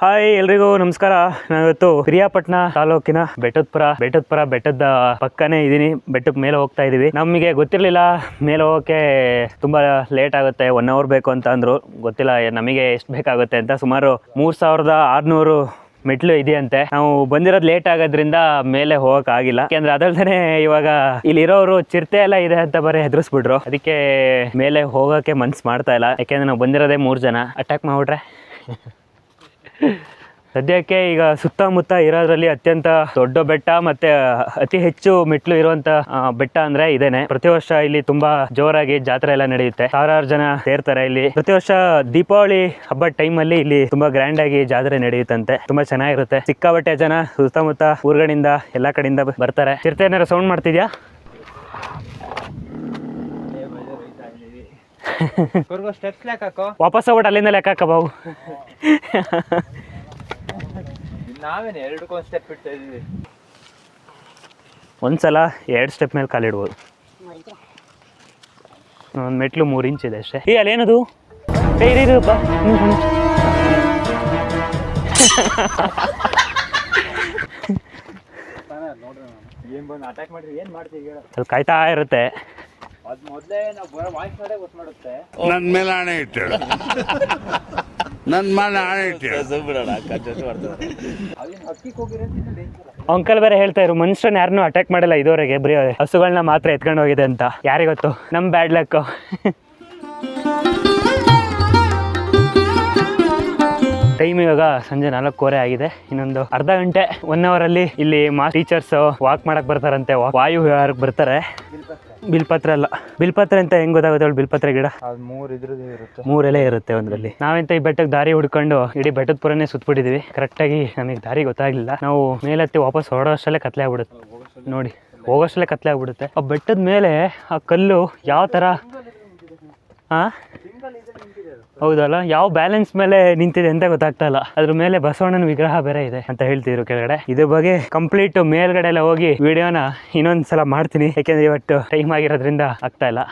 Hi ಎಲ್ರಿಗೂ ನಮಸ್ಕಾರ. ನಾವಿವತ್ತು ಪಿರಿಯಾಪಟ್ಟಣ ತಾಲೂಕಿನ ಬೆಟ್ಟದ ಬೆಟ್ಟದ ಪಕ್ಕನೇ ಇದೀನಿ. ಬೆಟ್ಟದ ಮೇಲೆ ಹೋಗ್ತಾ ಇದೀವಿ. ನಮಗೆ ಗೊತ್ತಿರಲಿಲ್ಲ ಮೇಲೆ ಹೋಗೋಕೆ ತುಂಬಾ ಲೇಟ್ ಆಗುತ್ತೆ, 1 ಅವರ್ ಬೇಕು ಅಂತ ಅಂದ್ರು. ಗೊತ್ತಿಲ್ಲ ನಮಗೆ ಎಷ್ಟು ಬೇಕಾಗುತ್ತೆ ಅಂತ. ಸುಮಾರು 3600 ಮೆಟ್ಲು ಇದೆಯಂತೆ. ನಾವು ಬಂದಿರೋದು ಲೇಟ್ ಆಗೋದ್ರಿಂದ ಮೇಲೆ ಹೋಗಕ್ ಆಗಿಲ್ಲ. ಯಾಕೆಂದ್ರೆ ಅದಲ್ದೇ ಇವಾಗ ಇಲ್ಲಿರೋರು ಚಿರತೆ ಎಲ್ಲ ಇದೆ ಅಂತ ಬರೀ ಹೆದರ್ಸ್ಬಿಟ್ರು. ಅದಕ್ಕೆ ಮೇಲೆ ಹೋಗೋಕೆ ಮನ್ಸು ಮಾಡ್ತಾ ಇಲ್ಲ. ಯಾಕೆಂದ್ರೆ ನಾವು ಬಂದಿರೋದೇ 3 ಜನ. ಅಟ್ಯಾಕ್ ಮಾಡ್ಬಿಟ್ರೆ ಸದ್ಯಕ್ಕೆ ಈಗ ಸುತ್ತಮುತ್ತ ಇರೋದ್ರಲ್ಲಿ ಅತ್ಯಂತ ದೊಡ್ಡ ಬೆಟ್ಟ ಮತ್ತೆ ಅತಿ ಹೆಚ್ಚು ಮೆಟ್ಲು ಇರುವಂತ ಬೆಟ್ಟ ಅಂದ್ರೆ ಇದೇನೆ. ಪ್ರತಿ ವರ್ಷ ಇಲ್ಲಿ ತುಂಬಾ ಜೋರಾಗಿ ಜಾತ್ರೆ ಎಲ್ಲ ನಡೆಯುತ್ತೆ. ಸಾವಿರಾರು ಜನ ಸೇರ್ತಾರೆ ಇಲ್ಲಿ. ಪ್ರತಿ ವರ್ಷ ದೀಪಾವಳಿ ಹಬ್ಬದ ಟೈಮ್ ಅಲ್ಲಿ ಇಲ್ಲಿ ತುಂಬಾ ಗ್ರ್ಯಾಂಡ್ ಆಗಿ ಜಾತ್ರೆ ನಡೆಯುತ್ತಂತೆ. ತುಂಬಾ ಚೆನ್ನಾಗಿರುತ್ತೆ. ಸಿಕ್ಕಾಬಟ್ಟೆ ಜನ ಸುತ್ತಮುತ್ತ ಊರುಗಳಿಂದ ಎಲ್ಲಾ ಕಡೆಯಿಂದ ಬರ್ತಾರೆ. ಚಿರತೆ ಏನಾರ ಸೌಂಡ್ ಮಾಡ್ತಿದ್ಯಾ? ವಾಪಸ್ ಹೋಗ್ಬಿಟ್ಟು ಅಲ್ಲಿಂದ ಲೆಕ್ಕ ಹಾಕ ಬಾವು. ನಾವೇನು 2 ಸ್ಟೆಪ್ ಇಡ್ತಾ ಇದೀವಿ. ಒಂದ್ಸಲ 2 ಸ್ಟೆಪ್ ಮೇಲೆ ಕಾಲಿಡ್ಬೋದು. ಒಂದು ಮೆಟ್ಲು 3 ಇಂಚ್ ಇದೆ ಅಷ್ಟೇ. ಅಲ್ಲೇನದು? ಇರಪ್ಪ, ಅಟ್ಯಾಕ್ ಮಾಡಿದ್ರೆ ಏನ್ ಮಾಡ್ತೀವಿ? ಅಲ್ಲಿ ಕಾಯ್ತಾ ಇರುತ್ತೆ. ಅದ್ ಮೊದ್ಲೇ ನಾವು ಬರೋ ವಾಯ್ಸ್ ಮಾಡೇ ಗೊತ್ತು ಮಾಡುತ್ತೆ. ನನ್ ಮೇಲೆ ಆಣೆ ಇಟ್ಟೇಳು, ನನ್ ಮೇಲೆ ಆಣೆ ಇಟ್ಟೇಳು. ಅಂಕಲ್ ಬೇರೆ ಹೇಳ್ತಾ ಇದ್ರು, ಮನುಷ್ಯನ ಯಾರನ್ನೂ ಅಟ್ಯಾಕ್ ಮಾಡಲ್ಲ ಇದುವರೆಗೆ, ಬರೀ ಹಸುಗಳನ್ನ ಮಾತ್ರ ಎತ್ಕೊಂಡು ಹೋಗಿದೆ ಅಂತ. ಯಾರಿಗೊತ್ತು, ನಮ್ ಬ್ಯಾಡ್ ಲಕ್. ಟೈಮ್ ಇವಾಗ ಸಂಜೆ 4:15 ಆಗಿದೆ. ಇನ್ನೊಂದು ಅರ್ಧ ಗಂಟೆ 1 ಅವರಲ್ಲಿ ಇಲ್ಲಿ ಟೀಚರ್ಸ್ ವಾಕ್ ಮಾಡಕ್ ಬರ್ತಾರಂತೆ. ವಾಯು ವಿಹಾರಕ್ಕೆ ಬರ್ತಾರೆ. ಬಿಲ್ಪತ್ರ ಅಲ್ಲ, ಬಿಲ್ಪತ್ರ ಅಂತ ಹೆಂಗ್ ಗೊತ್ತಾಗುತ್ತೆ? ಬಿಲ್ಪತ್ರ ಗಿಡ 3 ಎಲೆ ಇರುತ್ತೆ ಒಂದ್ರಲ್ಲಿ. ನಾವಂತ ಈ ಬೆಟ್ಟಕ್ಕೆ ದಾರಿ ಹುಡ್ಕೊಂಡು ಇಡೀ ಬೆಟ್ಟದ ಪುರನೇ ಸುತ್ತಬಿಟ್ಟಿದೀವಿ. ಕರೆಕ್ಟಾಗಿ ನಮಗೆ ದಾರಿ ಗೊತ್ತಾಗ್ಲಿಲ್ಲ. ನಾವು ಮೇಲತ್ತಿ ವಾಪಸ್ ಹೊರಡೋಷ್ಟಲ್ಲೇ ಕತ್ಲೆ ಆಗ್ಬಿಡುತ್ತೆ. ನೋಡಿ, ಹೋಗೋಷ್ಟಲ್ಲೇ ಕತ್ಲೆ ಆಗ್ಬಿಡುತ್ತೆ. ಆ ಬೆಟ್ಟದ ಮೇಲೆ ಆ ಕಲ್ಲು ಯಾವ ತರ ಹೌದಲ್ಲ, ಯಾವ ಬ್ಯಾಲೆನ್ಸ್ ಮೇಲೆ ನಿಂತಿದೆ ಅಂತ ಗೊತ್ತಾಗ್ತಾ ಇಲ್ಲ. ಅದ್ರ ಮೇಲೆ ಬಸವಣ್ಣನ ವಿಗ್ರಹ ಬೇರೆ ಇದೆ ಅಂತ ಹೇಳ್ತಿದ್ರು ಕೆಳಗಡೆ. ಇದ್ರ ಬಗ್ಗೆ ಕಂಪ್ಲೀಟ್ ಮೇಲ್ಗಡೆ ಎಲ್ಲ ಹೋಗಿ ವಿಡಿಯೋನ ಇನ್ನೊಂದ್ಸಲ ಮಾಡ್ತೀನಿ. ಯಾಕೆಂದ್ರೆ ಇವತ್ತು ಟೈಮ್ ಆಗಿರೋದ್ರಿಂದ ಆಗ್ತಾ ಇಲ್ಲ.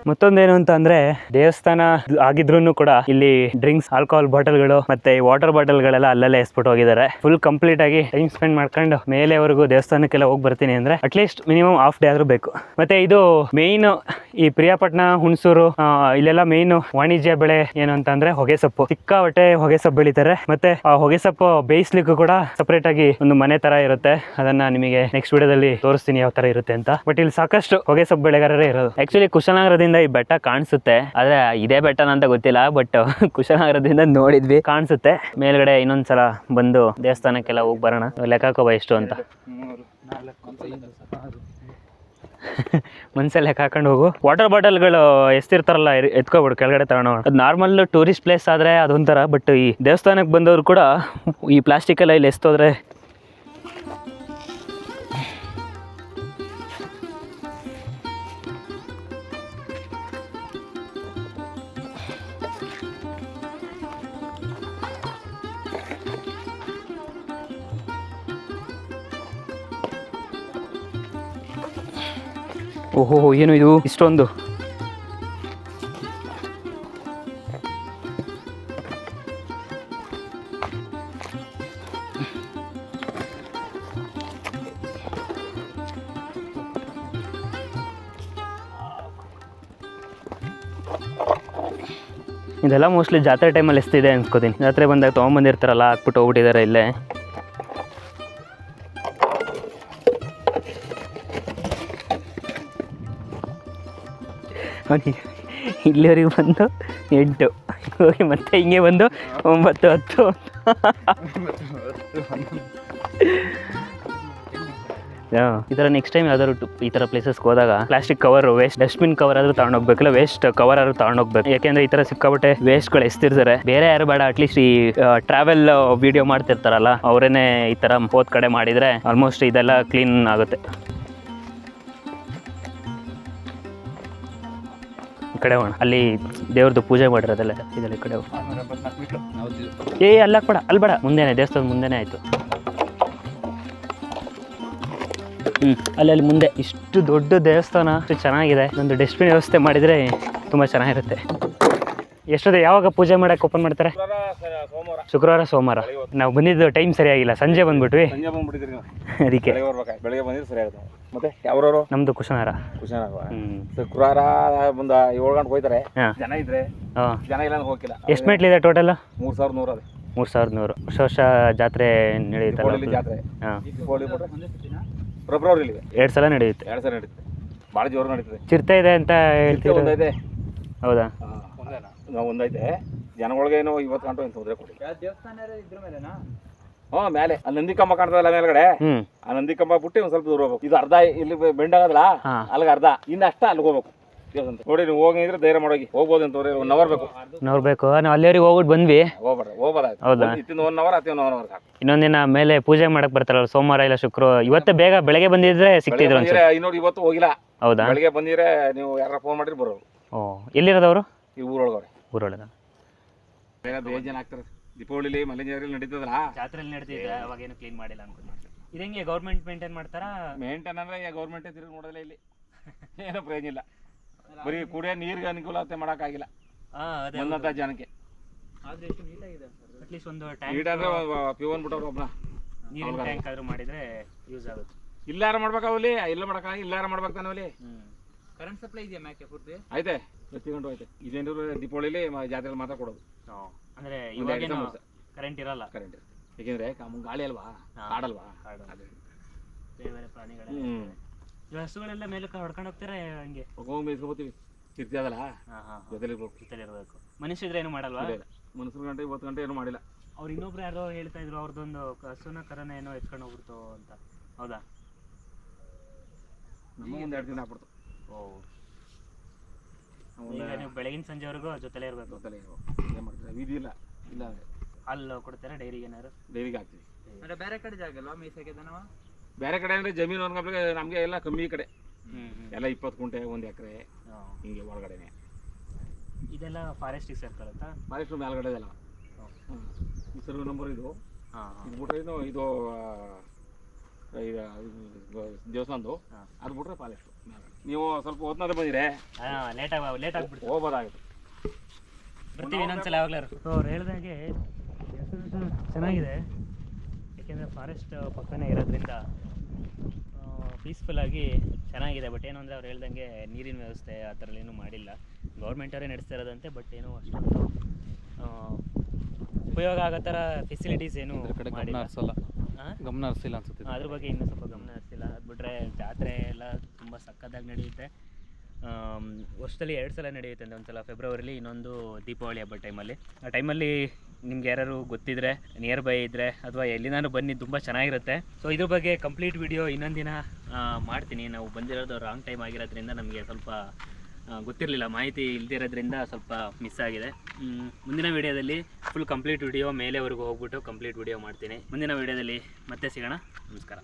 ಮತ್ತೊಂದೇನು ಅಂತ ಅಂದ್ರೆ, ದೇವಸ್ಥಾನ ಆಗಿದ್ರು ಕೂಡ ಇಲ್ಲಿ ಡ್ರಿಂಕ್ಸ್, ಆಲ್ಕೋಹಾಲ್ ಬಾಟಲ್ಗಳು ಮತ್ತೆ ವಾಟರ್ ಬಾಟಲ್ಗಳೆಲ್ಲ ಅಲ್ಲಲ್ಲೇ ಎಸ್ಬಿಟ್ಟು ಹೋಗಿದ್ದಾರೆ. ಫುಲ್ ಕಂಪ್ಲೀಟ್ ಆಗಿ ಟೈಮ್ ಸ್ಪೆಂಡ್ ಮಾಡ್ಕೊಂಡು ಮೇಲೆವರೆಗೂ ದೇವಸ್ಥಾನಕ್ಕೆಲ್ಲ ಹೋಗಿ ಬರ್ತೀನಿ ಅಂದ್ರೆ ಅಟ್ಲೀಸ್ಟ್ ಮಿನಿಮಮ್ ಹಾಫ್ ಡೇ ಆದ್ರೂ ಬೇಕು. ಮತ್ತೆ ಇದು ಮೇಯ್ನ್ ಈ ಪಿರಿಯಾಪಟ್ಟಣ, ಹುಣಸೂರು ಇಲ್ಲೆಲ್ಲ ಮೇಯ್ನ್ ವಾಣಿಜ್ಯ ಬೆಳೆ ಏನು ಅಂತ ಅಂದ್ರೆ ಹೊಗೆ ಸೊಪ್ಪು. ಸಿಕ್ಕಾಬಟ್ಟೆ ಹೊಗೆ ಸೊಪ್ಪು ಬೆಳಿತಾರೆ. ಮತ್ತೆ ಆ ಹೊಗೆ ಸೊಪ್ಪು ಬೇಯಿಸ್ಲಿಕ್ಕೂ ಕೂಡ ಸಪರೇಟ್ ಆಗಿ ಒಂದು ಮನೆ ತರ ಇರುತ್ತೆ. ಅದನ್ನ ನಿಮಗೆ ನೆಕ್ಸ್ಟ್ ವಿಡಿಯೋದಲ್ಲಿ ತೋರಿಸ್ತೀನಿ ಯಾವ ತರ ಇರುತ್ತೆ ಅಂತ. ಬಟ್ ಇಲ್ಲಿ ಸಾಕಷ್ಟು ಹೊಗೆ ಸೊಪ್ಪು ಬೆಳೆಗಾರರೇ ಇರೋದು. ಆಕ್ಚುಲಿ ಕುಶನಗರದಿಂದ ಈ ಬೆಟ್ಟ ಕಾಣಿಸುತ್ತೆ, ಆದ್ರೆ ಇದೇ ಬೆಟ್ಟನ ಅಂತ ಗೊತ್ತಿಲ್ಲ. ಬಟ್ ಕುಶನಗರದಿಂದ ನೋಡಿದ್ವಿ, ಕಾಣಿಸುತ್ತೆ. ಮೇಲ್ಗಡೆ ಇನ್ನೊಂದ್ಸಲ ಬಂದು ದೇವಸ್ಥಾನಕ್ಕೆಲ್ಲ ಹೋಗಿ ಬರೋಣ. ಲೆಕ್ಕ ಹಾಕೋಬ ಎಷ್ಟು ಅಂತ ಮನ್ಸಲ್ಲಿ ಲೆಕ್ಕ ಹಾಕೊಂಡು ಹೋಗು. ವಾಟರ್ ಬಾಟಲ್ಗಳು ಎಷ್ಟಿರ್ತಾರಲ್ಲ ಎತ್ಕೊಬಿಡು, ಕೆಳಗಡೆ ತಗೊಂಡು. ಅದು ನಾರ್ಮಲ್ ಟೂರಿಸ್ಟ್ ಪ್ಲೇಸ್ ಆದ್ರೆ ಅದೊಂಥರ. ಬಟ್ ಈ ದೇವಸ್ಥಾನಕ್ಕೆ ಬಂದವರು ಕೂಡ ಈ ಪ್ಲಾಸ್ಟಿಕ್ ಎಲ್ಲ ಇಲ್ಲಿ ಎಸ್ತೋದ್ರೆ ಓಹೋ, ಏನು ಇದು ಇಷ್ಟೊಂದು? ಇದೆಲ್ಲ ಮೋಸ್ಟ್ಲಿ ಜಾತ್ರೆ ಟೈಮಲ್ಲಿ ಎಷ್ಟಿದೆ ಅನ್ಸ್ಕೋತೀನಿ. ಜಾತ್ರೆ ಬಂದಾಗ ತೊಗೊಂಬಂದಿರ್ತಾರಲ್ಲ, ಹಾಕ್ಬಿಟ್ಟು ಹೋಗ್ಬಿಟ್ಟಿದ್ದಾರೆ ಇಲ್ಲೇ. ಇಲ್ಲಿವರೆಗೆ ಬಂದು 8 ಹೋಗಿ ಮತ್ತೆ ಹಿಂಗೆ ಬಂದು 9, 10. ಈ ಥರ ನೆಕ್ಸ್ಟ್ ಟೈಮ್ ಯಾವ್ದಾದ್ರು ಈ ಥರ ಪ್ಲೇಸಸ್ಗೆ ಹೋದಾಗ plastic cover, waste dustbin cover ಆದ್ರೂ ತಗೊಂಡೋಗ್ಬೇಕಲ್ಲ, ವೇಸ್ಟ್ ಕವರ್ ಆದ್ರೂ ತಗೊಂಡೋಗ್ಬೇಕು. ಯಾಕೆಂದ್ರೆ ಈ ಥರ ಸಿಕ್ಕಾಬಟ್ಟೆ ವೇಸ್ಟ್ಗಳು ಎಸ್ತಿರ್ತಾರೆ. ಬೇರೆ ಯಾರು ಬೇಡ, ಅಟ್ಲೀಸ್ಟ್ ಈ ಟ್ರಾವೆಲ್ ವಿಡಿಯೋ ಮಾಡ್ತಿರ್ತಾರಲ್ಲ ಅವರೇನೆ ಈ ಥರ ಹೋದ ಕಡೆ ಮಾಡಿದರೆ ಆಲ್ಮೋಸ್ಟ್ ಇದೆಲ್ಲ ಕ್ಲೀನ್ ಆಗುತ್ತೆ. ಕಡೆ ಹೋಗೋಣ. ಅಲ್ಲಿ ದೇವ್ರದ್ದು ಪೂಜೆ ಮಾಡಿರೋದಲ್ಲ ಇದೆಲ್ಲ. ಈ ಕಡೆ ಅಲ್ಲ ಬೇಡ, ಅಲ್ಲಿ ಬೇಡ, ಮುಂದೆನೆ ದೇವಸ್ಥಾನದ ಮುಂದೆನೇ ಆಯಿತು. ಅಲ್ಲಿ ಮುಂದೆ ಇಷ್ಟು ದೊಡ್ಡ ದೇವಸ್ಥಾನ, ಅಷ್ಟು ಚೆನ್ನಾಗಿದೆ. ಒಂದು ಡಸ್ಟ್ಬಿನ್ ವ್ಯವಸ್ಥೆ ಮಾಡಿದರೆ ತುಂಬ ಚೆನ್ನಾಗಿರುತ್ತೆ. ಎಷ್ಟೊತ್ತೆ ಯಾವಾಗ ಪೂಜೆ ಮಾಡಕ್ಕೆ ಓಪನ್ ಮಾಡ್ತಾರೆ? ಸೋಮವಾರ ಶುಕ್ರವಾರ ಸೋಮವಾರ. ನಾವು ಬಂದಿದ್ದು ಟೈಮ್ ಸರಿಯಾಗಿಲ್ಲ, ಸಂಜೆ ಬಂದ್ಬಿಟ್ವಿ. ಸಂಜೆ ಬಂದ್ಬಿಟ್ಟಿದ್ರಿ ನೀವು, ಅದಕ್ಕೆ ಬೆಳಗ್ಗೆ ಬಂದಿದ್ದು ಸರಿ ಆಗುತ್ತೆ. ಮತ್ತೆ ಯಾವ್ರವರು? ನಮ್ದು ಕುಶನಾರ. ಶುಕ್ರವಾರ ಒಂದು 7 ಗಂಟೆಗೆ ಹೋಯ್ತಾರೆ. ಹಾಂ ಜನ ಇದ್ರೆ ಹಾಂ. ಜನ ಇಲ್ಲ ಅಂದ್ರೆ ಹೋಗಿಲ್ಲ. ಎಷ್ಟು ಮೆಟ್ಲಿದೆ ಟೋಟಲ್? 3100 ಅದೇ. 3100. ವರ್ಷ ಜಾತ್ರೆ ನಡೆಯುತ್ತಲ್ಲ? ಜಾತ್ರೆ ಹಾಂ, ಫೆಬ್ರವರಿಲಿ 2 ಸಲ ನಡೆಯುತ್ತೆ. 2 ಸಲ ನಡೀತದೆ, ಭಾಳ ಜೋರು ನಡೀತದೆ. ಚಿರತೆ ಇದೆ ಅಂತ ಹೇಳ್ತೀವಿ. ಒಂದೈತೆ. ಹೌದಾ? ಒಂದೈತೆ. ಜನಗಳಿಗೆ ಏನೋ 50 ಗಂಟೆ ಏನು ತೊಂದರೆ ಕೊಡಿ. ದೇವಸ್ಥಾನ ಇದ್ರ ಮೇಲೆನಾ? ಹ್ಞೂ, ಮೇಲೆ ಅಲ್ಲಿ ನಂದಿ ಕಂಬ ಕಾಣ್ತದಲ್ಲ ಮೇಲ್ಗಡೆ, ಹ್ಮ್. ಆ ನಂದಿ ಕಂಬ ಬಿಟ್ಟು ಒಂದು ಸ್ವಲ್ಪ ದೂರ ಹೋಗ್ಬೇಕು. ಇದು ಅರ್ಧ ಇಲ್ಲಿ ಬೆಂಡ್ ಆಗದಲ್ಲ, ಹಾ. ಅಲ್ಲಿಗೆ ಅರ್ಧ, ಇನ್ನಷ್ಟ ಅಲ್ಲಿಗೆ ಹೋಗ್ಬೇಕು ದೇವಸ್ಥಾನ. ನೋಡಿ ನೀವು ಹೋಗಿದ್ರೆ ಧೈರ್ಯ ಮಾಡೋಗಿ ಹೋಗ್ಬೋದು ಅಂತ 1 ಅವರ್ ಬೇಕು. ನೋಡ್ಬೇಕು. ನಾವು ಅಲ್ಲಿವರೆಗೆ ಹೋಗ್ಬಿಟ್ಟು ಬಂದ್ವಿ. ಹೋಗ್ಬೋದಾಯ್ತು. ಹೌದಾ? ಇತ್ತಿಂದ 1 ಅವರ್ ಅತಿ 1 ಅವರ್ ಸಾಕು. ಇನ್ನೊಂದಿನ ಮೇಲೆ ಪೂಜೆ ಮಾಡಕ್ ಬರ್ತಾರಲ್ಲ ಸೋಮವಾರ ಇಲ್ಲ ಶುಕ್ರವಾರ. ಇವತ್ತೇ ಬೇಗ ಬೆಳಗ್ಗೆ ಬಂದಿದ್ರೆ ಸಿಕ್ತಿದ್ರು ಅನ್ಸುತ್ತೆ. ಇನ್ನೋಡಿ ಇವತ್ತು ಹೋಗಿಲ್ಲ. ಹೌದಾ? ಬೆಳಿಗ್ಗೆ ಬಂದಿದ್ರೆ ನೀವು ಯಾರ ಫೋನ್ ಮಾಡಿದ್ರೆ ಬರೋರು. ಓ, ಎಲ್ಲಿರೋದವರು? ಈ ಊರೊಳಗವ್ರೆ. ಊರೊಳಗ. ಬೇಗ ಜನ ಆಗ್ತಾರೆ. ದೀಪಾವಳಿ ಮಲೆಂಜಾರಲ್ಲಿ ನಡೀತದಲ್ಲ, ಜಾತ್ರೆಯಲ್ಲಿ ನಡೆದಿದೆ, ಅವಾಗ ಏನು ಕ್ಲೀನ್ ಮಾಡಿಲ್ಲ ಅನ್ಕೊಂಡು. ಇದಂಗೆ ಗೌರ್ಮೆಂಟ್ ಮೇಂಟೈನ್ ಮಾಡ್ತಾರಾ? ಮೇಂಟೈನ್ ಅಂದ್ರೆ ಗೌರ್ಮೆಂಟ್ ತಿರುಗಿ ನೋಡೋದಿಲ್ಲ ಇಲ್ಲಿ. ಏನೋ ಪ್ರಯೋಜನ ಇಲ್ಲ. ಬರೀ ಕುಡಿಯೋ ನೀರಿಗೆ ಅನುಕೂಲತೆ ಮಾಡೋಕ್ಕಾಗಿಲ್ಲ ಬಂದಂಥ ಜನಕ್ಕೆ. ಆದ್ರೆ ಎಷ್ಟು ನೀಟಾಗಿದೆ ಸರ್. ಅಟ್ಲೀಸ್ಟ್ ಒಂದು ನೀಟ್ ಅಂದ್ರೆ ಪಿವನ್ ಬಿಟ್ಟವ್ರು ಒಬ್ಬ ನೀರಿನ ಟ್ಯಾಂಕ್ ಆದ್ರೂ ಮಾಡಿದ್ರೆ ಯೂಸ್ ಆಗುತ್ತೆ. ಇಲ್ಲಾರ ಮಾಡ್ಬೇಕಾವಲ್ಲಿ, ಇಲ್ಲ ಮಾಡಕ್ಕಾಗಿ ಇಲ್ಲಾರ ಮಾಡ್ಬೇಕು ತಾನೆ ಅಲ್ಲಿ. ಕರೆಂಟ್ ಸಪ್ಲೈ ಇದೆಯಾ ಮ್ಯಾಕೆ ಪೂರ್ತಿ? ಆಯ್ತೆ, ಪ್ರತಿ ಗಂಟು ಆಯ್ತೆ. ಇದೇನು ದೀಪಾವಳಿಲಿ ಜಾತ್ರೆಯಲ್ಲಿ ಮಾತ್ರ ಕೊಡೋದು. ಅಂದ್ರೆ ಇವಾಗ ಕರೆಂಟ್ ಇರಲ್ಲ. ಕರೆಂಟ್ ಯಾಕೆಂದ್ರೆ ಗಾಳಿ ಅಲ್ವಾ, ಕಾಡಲ್ವಾ, ಬೇರೆ ಬೇರೆ ಪ್ರಾಣಿಗಳು. ಹಸುಗಳೆಲ್ಲ ಮೇಲೆ ಹೊಡ್ಕೊಂಡು ಹೋಗ್ತಾರೆ ಹಂಗೆ ಹೋಗಿ ಮೇಯಿಸ್ಕೊಬೋತೀವಿ. ಕಿರ್ತಿ ಅದಲ್ಲ, ಜೊತೆಲಿರ್ಬೇಕು. ಮನುಷ್ಯದ್ರೆ ಏನು ಮಾಡಲ್ವಾ? ಮನುಷ್ಯರ ಗಂಟೆ 20 ಗಂಟೆ ಏನು ಮಾಡಿಲ್ಲ. ಅವ್ರು ಇನ್ನೊಬ್ರು ಯಾರೋ ಹೇಳ್ತಾ ಇದ್ರು, ಅವ್ರದ್ದೊಂದು ಹಸುನ ಕರನ ಏನೋ ಎತ್ಕೊಂಡು ಹೋಗ್ಬಿಡ್ತು ಅಂತ. ಹೌದಾ? ನಮಗೊಂದು 2 ದಿನ ಆಗ್ಬಿಡ್ತು. ಓ, ಈಗ ನೀವು ಬೆಳಗಿನ ಸಂಜೆವರೆಗೂ ಜೊತೆಲೇ ಇರಬೇಕು. ಜೊತೆಲೇ ಏನು ಮಾಡ್ತಾರೆ, ವೀಧಿ ಇಲ್ಲ. ಇಲ್ಲ ಹಾಲು ಕೊಡ್ತಾರೆ ಡೈರಿಗೆ ಏನಾದ್ರು? ಡೈರಿಗೆ ಹಾಕ್ತೀವಿ. ಅಂದ್ರೆ ಬೇರೆ ಕಡೆ ಜಾಗ ಅಲ್ವಾ ಮೇಯ್ಸಕ್ಕೆ ದನವ? ಬೇರೆ ಕಡೆ ಅಂದರೆ ಜಮೀನು ಅನ್ಕೊಂಡ್ರೆ ನಮಗೆ ಎಲ್ಲ ಕಮ್ಮಿ ಕಡೆ ಎಲ್ಲ 20 ಗುಂಟೆ 1 ಎಕರೆ ಹಿಂಗೆ ಹೊರಗಡೆನೆ. ಇದೆಲ್ಲ ಫಾರೆಸ್ಟಿಗೆ ಸೇರ್ಕೊಳ್ಳುತ್ತಾ? ಫಾರೆಸ್ಟ್ ಮೇಲ್ಗಡೆ ಇದೆಲ್ಲ. ಈ ಸರ್ವೆ ನಂಬರ್ ಇದು. ಇದು ಬಿಟ್ರೆ ಇದು ದೇವಸ್ಥಾನದ್ದು. ಅದು ಬಿಟ್ರೆ ಫಾರೆಸ್ಟ್. ನೀವು ಸ್ವಲ್ಪ ಹೊತ್ನಾದ್ರೆ ಬಂದಿರೆ ಲೇಟ್ ಆಗ್ಬಿಡ್ತು, ಹೋಗ್ಬೋದಾಗುತ್ತೆ. ಬರ್ತೀವಿ ಇನ್ನೊಂದ್ಸಲ ಯಾವಾಗಲಾರು. ಅವ್ರು ಹೇಳ್ದಾಗೆ ಚೆನ್ನಾಗಿದೆ, ಯಾಕೆಂದರೆ ಫಾರೆಸ್ಟ್ ಪಕ್ಕನೇ ಇರೋದ್ರಿಂದ ಪೀಸ್ಫುಲ್ಲಾಗಿ ಚೆನ್ನಾಗಿದೆ. ಬಟ್ ಏನು ಅಂದರೆ ಅವ್ರು ಹೇಳ್ದಂಗೆ ನೀರಿನ ವ್ಯವಸ್ಥೆ ಆ ಥರ ಏನೂ ಮಾಡಿಲ್ಲ. ಗೌರ್ಮೆಂಟವರೇ ನಡೆಸ್ತಾ ಇರೋದಂತೆ. ಬಟ್ ಏನೂ ಅಷ್ಟೊಂದು ಉಪಯೋಗ ಆಗೋ ಥರ ಫೆಸಿಲಿಟೀಸ್ ಏನೂ ಮಾಡಿಲ್ಲ. ಗಮನ ಹರಿಸಿಲ್ಲ ಅನ್ಸುತ್ತೆ. ಅದ್ರ ಬಗ್ಗೆ ಇನ್ನೂ ಸ್ವಲ್ಪ ಗಮನ ಹರಿಸಿಲ್ಲ. ಅದು ಬಿಟ್ಟರೆ ಜಾತ್ರೆ ಎಲ್ಲ ತುಂಬ ಸಕ್ಕತ್ತಾಗಿ ನಡೆಯುತ್ತೆ. ವರ್ಷದಲ್ಲಿ 2 ಸಲ ನಡೆಯುತ್ತೆ ಅಂದರೆ, ಒಂದು ಸಲ ಫೆಬ್ರವರಿಲಿ, ಇನ್ನೊಂದು ದೀಪಾವಳಿ ಹಬ್ಬದ ಟೈಮಲ್ಲಿ. ಆ ಟೈಮಲ್ಲಿ ನಿಮ್ಗೆ ಯಾರು ಗೊತ್ತಿದ್ರೆ, ನಿಯರ್ ಬೈ ಇದ್ದರೆ ಅಥವಾ ಎಲ್ಲಿನಾರು ಬನ್ನಿ, ತುಂಬ ಚೆನ್ನಾಗಿರುತ್ತೆ. ಸೊ ಇದ್ರ ಬಗ್ಗೆ ಕಂಪ್ಲೀಟ್ ವಿಡಿಯೋ ಇನ್ನೊಂದು ದಿನ ಮಾಡ್ತೀನಿ. ನಾವು ಬಂದಿರೋದು ರಾಂಗ್ ಟೈಮ್ ಆಗಿರೋದ್ರಿಂದ ನಮಗೆ ಸ್ವಲ್ಪ ಗೊತ್ತಿರಲಿಲ್ಲ, ಮಾಹಿತಿ ಇಲ್ದಿರೋದ್ರಿಂದ ಸ್ವಲ್ಪ ಮಿಸ್ ಆಗಿದೆ. ಮುಂದಿನ ವಿಡಿಯೋದಲ್ಲಿ ಫುಲ್ ಕಂಪ್ಲೀಟ್ ವಿಡಿಯೋ ಮೇಲೆವರೆಗೂ ಹೋಗ್ಬಿಟ್ಟು ಕಂಪ್ಲೀಟ್ ವಿಡಿಯೋ ಮಾಡ್ತೀನಿ. ಮುಂದಿನ ವಿಡಿಯೋದಲ್ಲಿ ಮತ್ತೆ ಸಿಗೋಣ. ನಮಸ್ಕಾರ.